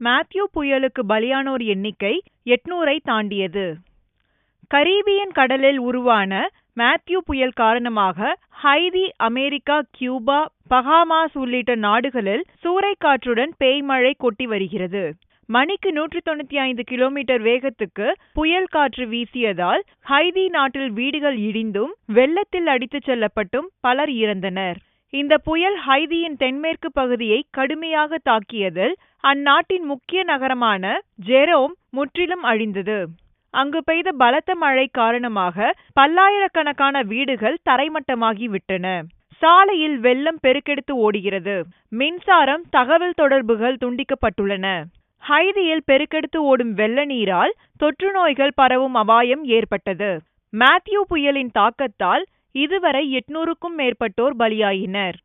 Matthew புயலுக்கு பலியானோர் எண்ணிக்கை 800-ஐ தாண்டியது. Caribbean கடலில் உருவான மேத்யூ புயல் காரணமாக ஹைதி, அமெரிக்கா, கியூபா, பஹாமாஸ் உள்ளிட்ட நாடுகளில் சூறைக்காற்றுடன் பேய்மழை கொட்டி வருகிறது. மணிக்கு 195 கிலோமீட்டர் வேகத்துக்கு புயல் காற்று வீசியதால் ஹைதி நாட்டில் வீடுகள் இடிந்தும் வெள்ளத்தில் அடித்துச் செல்லப்பட்டும் பலர் இறந்தனர். இந்த புயல் ஹைதியின் தென்மேற்கு பகுதியை கடுமையாக தாக்கியதில் அந்நாட்டின் முக்கிய நகரமான ஜெரோம் முற்றிலும் அழிந்தது. அங்கு பெய்த பலத்த மழை காரணமாக பல்லாயிரக்கணக்கான வீடுகள் தரைமட்டமாகிவிட்டன. சாலையில் வெள்ளம் பெருக்கெடுத்து ஓடுகிறது. மின்சாரம், தகவல் தொடர்புகள் துண்டிக்கப்பட்டுள்ளன. ஹைதியில் பெருக்கெடுத்து ஓடும் வெள்ள நீரால் தொற்று நோய்கள் பரவும் அபாயம் ஏற்பட்டது. மேத்யூ புயலின் தாக்கத்தால் இதுவரை 800க்கும் மேற்பட்டோர் பலியாயினர்.